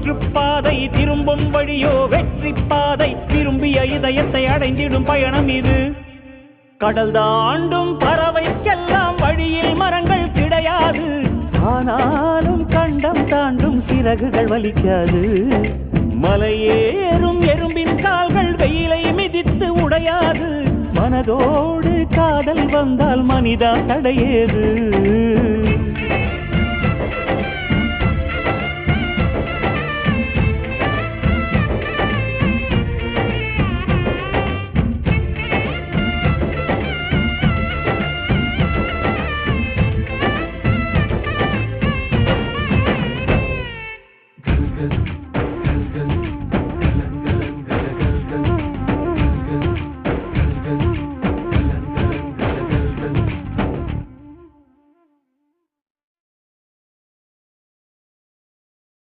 மாற்றுப்பாதை திரும்பும் வழியோ வெற்றி பாதை விரும்பிய இதயத்தை அடைந்திடும் பயணம் இது கடல் தாண்டும் பறவைக்கெல்லாம் வழியில் மரங்கள் கிடையாது ஆனாலும் கண்டம் தாண்டும் சிறகுகள் வலிக்காது மலையேறும் எறும்பின் கால்கள் வெயிலை மிதித்து உடையாது மனதோடு காதல் வந்தால் மனிதா தடையேது